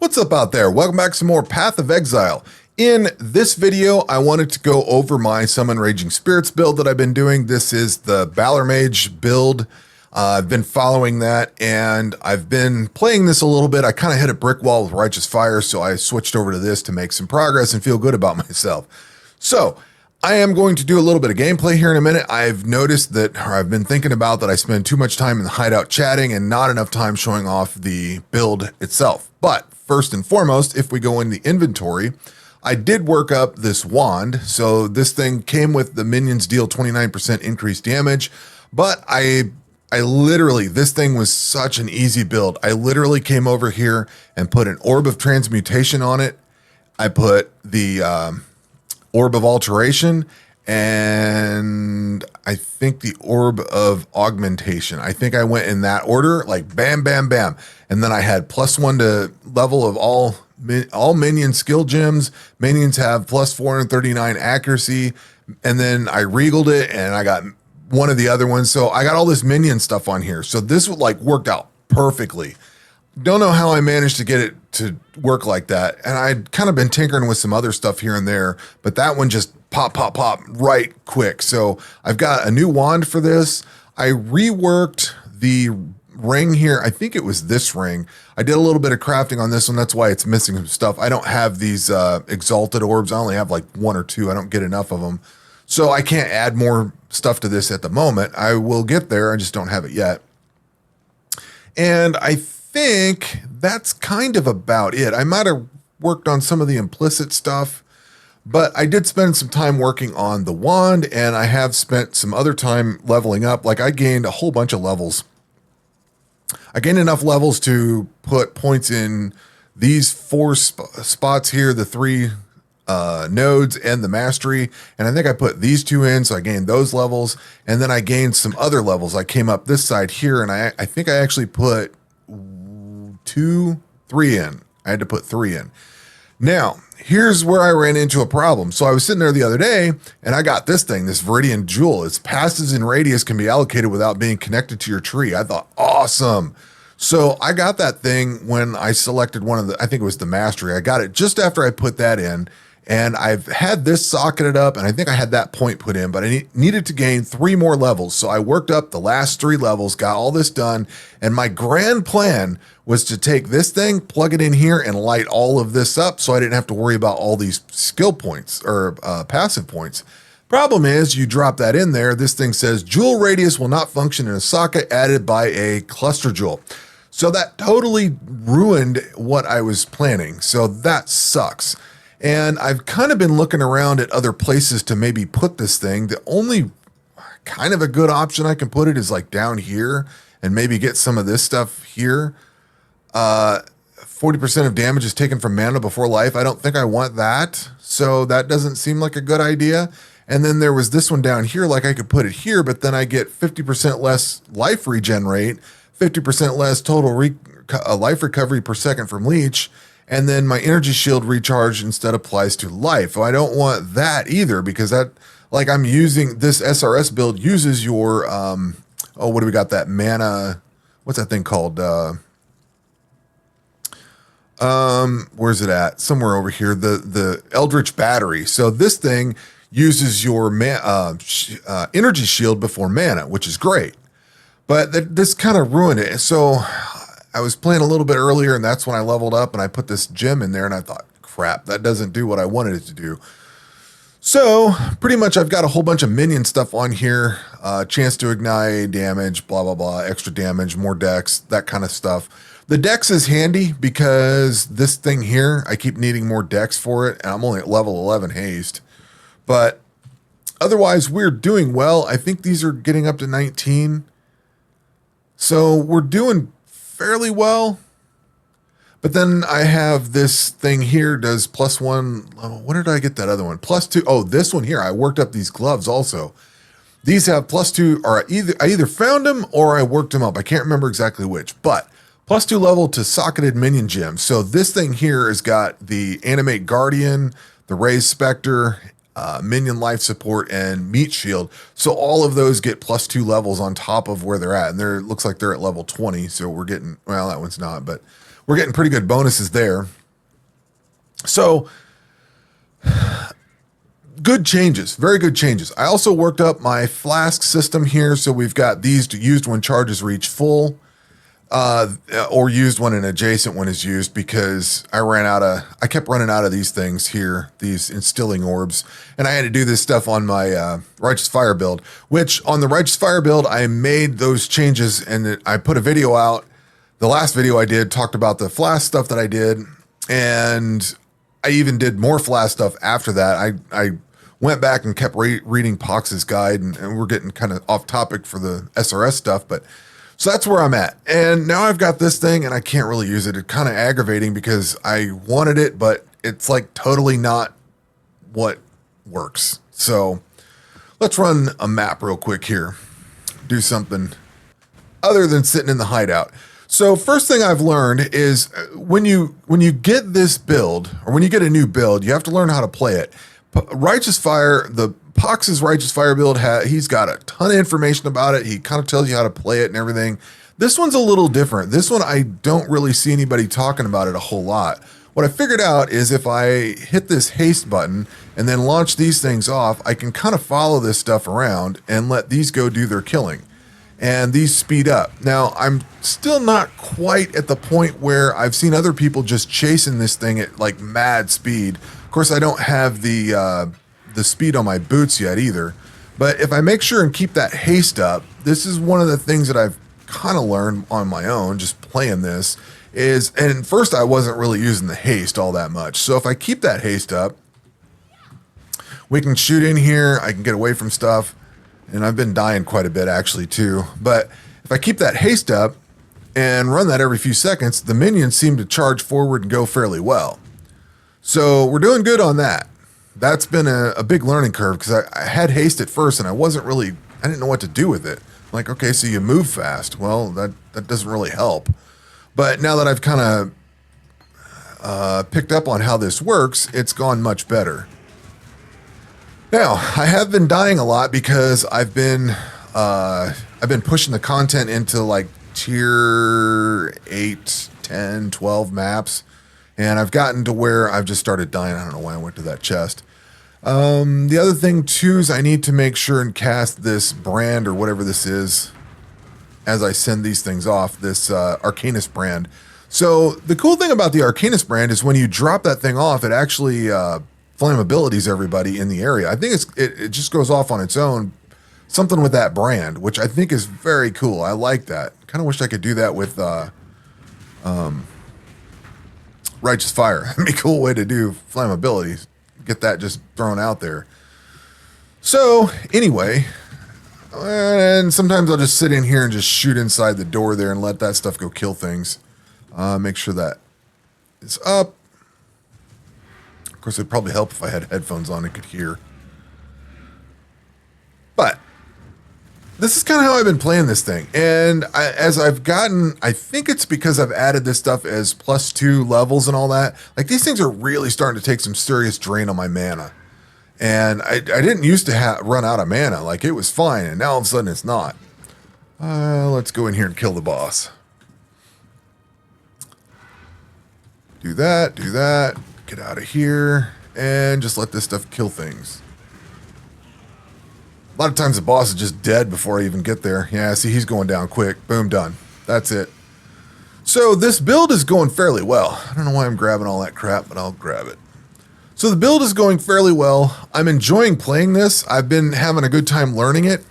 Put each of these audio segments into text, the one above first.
What's up out there? Welcome back to some more Path of Exile. In this video, I wanted to go over my Summon Raging Spirits build that I've been doing. This is the Balor Mage build. I've been following that, and I've been playing this a little bit. I kind of hit a brick wall with Righteous Fire, so I switched over to this to make some progress and feel good about myself. So, I am going to do a little bit of gameplay here in a minute. I've noticed that, or I've been thinking about that I spend too much time in the hideout chatting and not enough time showing off the build itself. But first and foremost, if we go in the inventory, I did work up this wand. So this thing came with the minions deal 29% increased damage, but I literally, this thing was such an easy build. I literally came over here and put an Orb of Transmutation on it. I put the Orb of Alteration, and I think the Orb of Augmentation. I think I went in that order, like bam, bam, bam. And then I had +1 to level of all minion skill gems. Minions have plus 439 accuracy. And then I regaled it, and I got one of the other ones. So I got all this minion stuff on here. So this worked out perfectly. Don't know how I managed to get it to work like that. And I'd kind of been tinkering with some other stuff here and there, but that one just pop right quick. So I've got a new wand for this. I reworked the ring here. I think it was this ring. I did a little bit of crafting on this one. That's why it's missing some stuff. I don't have these exalted orbs. I only have like 1 or 2. I don't get enough of them. So I can't add more stuff to this at the moment. I will get there. I just don't have it yet. And I think that's kind of about it. I might have worked on some of the implicit stuff, but I did spend some time working on the wand, and I have spent some other time leveling up. Like, I gained a whole bunch of levels. I gained enough levels to put points in these 4 spots here, the 3 nodes and the mastery. And I think I put these 2 in, so I gained those levels. And then I gained some other levels. I came up this side here, and I think I actually put 3 in. I had to put 3 in. Now, here's where I ran into a problem. So I was sitting there the other day, and I got this thing, this Viridian Jewel. Its passes and radius can be allocated without being connected to your tree. I thought, awesome. So I got that thing when I selected one of the, I think it was the mastery. I got it just after I put that in. And I've had this socketed up, and I think I had that point put in, but I needed to gain 3 more levels. So I worked up the last 3 levels, got all this done, and my grand plan was to take this thing, plug it in here, and light all of this up so I didn't have to worry about all these skill points or passive points. Problem is, you drop that in there, this thing says, Jewel radius will not function in a socket added by a cluster jewel. So that totally ruined what I was planning. So that sucks. And I've kind of been looking around at other places to maybe put this thing. The only kind of a good option I can put it is like down here and maybe get some of this stuff here. 40% of damage is taken from mana before life. I don't think I want that. So that doesn't seem like a good idea. And then there was this one down here, like I could put it here, but then I get 50% less life regen rate, 50% less total life recovery per second from leech. And then my energy shield recharge instead applies to life. I don't want that either, because that, like, I'm using this SRS build uses your, what do we got? That mana, what's that thing called? Where's it at? Somewhere over here, the Eldritch Battery. So this thing uses your energy shield before mana, which is great. But this kind of ruined it. So I was playing a little bit earlier, and that's when I leveled up, and I put this gem in there, and I thought, crap, that doesn't do what I wanted it to do. So pretty much I've got a whole bunch of minion stuff on here, chance to ignite, damage, blah, blah, blah, extra damage, more dex, that kind of stuff. The dex is handy because this thing here, I keep needing more dex for it, and I'm only at level 11 haste. But otherwise, we're doing well. I think these are getting up to 19. So we're doing fairly well. But then I have this thing here does +1. When did I get that other one? +2. Oh, this one here. I worked up these gloves also. These have +2, or I either found them or I worked them up. I can't remember exactly which, but +2 level to socketed minion gems. So this thing here has got the Animate Guardian, the Raise Spectre, minion life support, and meat shield. So all of those get +2 levels on top of where they're at. And it looks like they're at level 20. So we're getting, well, that one's not, but we're getting pretty good bonuses there. So good changes, very good changes. I also worked up my flask system here. So we've got these used when charges reach full, or used when an adjacent one is used, because I kept running out of these things here, these instilling orbs, and I had to do this stuff on my Righteous Fire build, which on the Righteous Fire build, I made those changes and I put a video out. The last video I did talked about the flask stuff that I did, and I even did more flask stuff after that. I went back and kept reading Pox's guide, and we're getting kind of off topic for the SRS stuff, but so that's where I'm at. And now I've got this thing and I can't really use it. It's kind of aggravating because I wanted it, but it's like totally not what works. So let's run a map real quick here. Do something other than sitting in the hideout. So first thing I've learned is when you get this build, or when you get a new build, you have to learn how to play it. Righteous Fire, the Pox's Righteous Fire build, he's got a ton of information about it. He kind of tells you how to play it and everything. This one's a little different. This one, I don't really see anybody talking about it a whole lot. What I figured out is if I hit this haste button and then launch these things off, I can kind of follow this stuff around and let these go do their killing. And these speed up. Now, I'm still not quite at the point where I've seen other people just chasing this thing at like mad speed. Of course, I don't have the speed on my boots yet either. But if I make sure and keep that haste up, this is one of the things that I've kind of learned on my own, just playing this, is, and first I wasn't really using the haste all that much. So if I keep that haste up, we can shoot in here, I can get away from stuff. And I've been dying quite a bit actually too. But if I keep that haste up and run that every few seconds, the minions seem to charge forward and go fairly well. So we're doing good on that. That's been a big learning curve because I had haste at first and I didn't know what to do with it. Like, okay, so you move fast. Well, that doesn't really help. But now that I've kind of picked up on how this works, it's gone much better. Now, I have been dying a lot because I've been pushing the content into like tier 8, 10, 12 maps, and I've gotten to where I've just started dying. I don't know why I went to that chest. The other thing too is I need to make sure and cast this brand or whatever this is as I send these things off, this Arcanus brand. So the cool thing about the Arcanus brand is when you drop that thing off, it actually flammabilities everybody in the area. I think it just goes off on its own, something with that brand, which I think is very cool. I like that. Kind of wish I could do that with Righteous Fire. That'd be a cool way to do flammability. Get that just thrown out there. So anyway, and sometimes I'll just sit in here and just shoot inside the door there and let that stuff go kill things. Make sure that it's up. Of course, it'd probably help if I had headphones on and could hear. But this is kind of how I've been playing this thing. And as I've gotten, I think it's because I've added this stuff as +2 levels and all that. Like, these things are really starting to take some serious drain on my mana. And I didn't used to run out of mana. Like, it was fine. And now all of a sudden it's not. Let's go in here and kill the boss. Do that, do that. Get out of here and just let this stuff kill things. A lot of times the boss is just dead before I even get there. Yeah, see, he's going down quick. Boom, done. That's it. So this build is going fairly well. I don't know why I'm grabbing all that crap, but I'll grab it. So the build is going fairly well. I'm enjoying playing this. I've been having a good time learning it.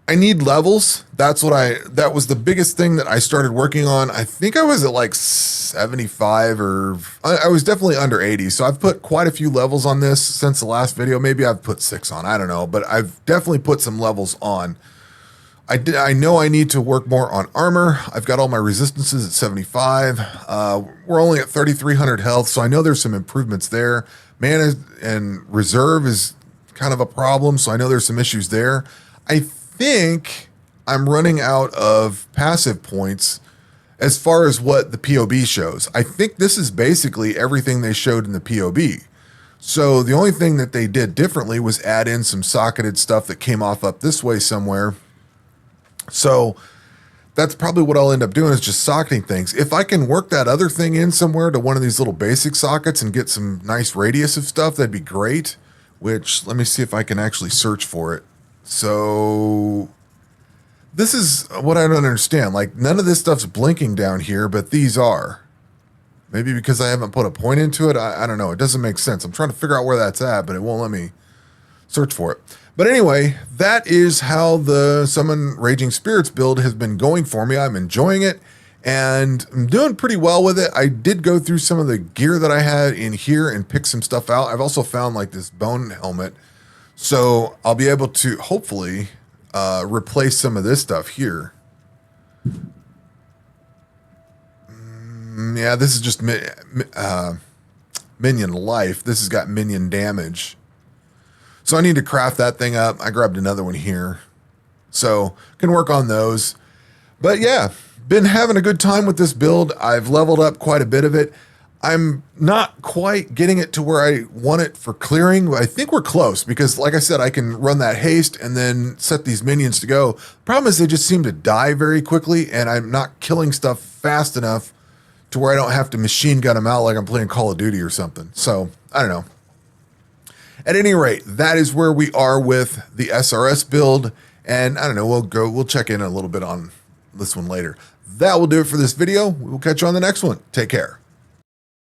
I need levels. That was the biggest thing that I started working on. I think I was at like 75 or I was definitely under 80. So I've put quite a few levels on this since the last video. Maybe I've put 6 on, I don't know, but I've definitely put some levels on. I know I need to work more on armor. I've got all my resistances at 75. We're only at 3,300 health. So I know there's some improvements there. Mana and reserve is kind of a problem. So I know there's some issues there. I think I'm running out of passive points as far as what the POB shows. I think this is basically everything they showed in the POB. So the only thing that they did differently was add in some socketed stuff that came off up this way somewhere. So that's probably what I'll end up doing is just socketing things. If I can work that other thing in somewhere to one of these little basic sockets and get some nice radius of stuff, that'd be great. Which, let me see if I can actually search for it. So this is what I don't understand. Like, none of this stuff's blinking down here, but these are. Maybe because I haven't put a point into it. I don't know. It doesn't make sense. I'm trying to figure out where that's at, but it won't let me search for it. But anyway, that is how the Summon Raging Spirits build has been going for me. I'm enjoying it, and I'm doing pretty well with it. I did go through some of the gear that I had in here and pick some stuff out. I've also found like this bone helmet, so I'll be able to hopefully replace some of this stuff here. Yeah, this is just minion life. This has got minion damage. So I need to craft that thing up. I grabbed another one here. So can work on those. But yeah, been having a good time with this build. I've leveled up quite a bit of it. I'm not quite getting it to where I want it for clearing, but I think we're close because like I said, I can run that haste and then set these minions to go. Problem is they just seem to die very quickly and I'm not killing stuff fast enough to where I don't have to machine gun them out like I'm playing Call of Duty or something. So I don't know. At any rate, that is where we are with the SRS build. And I don't know, we'll check in a little bit on this one later. That will do it for this video. We will catch you on the next one. Take care.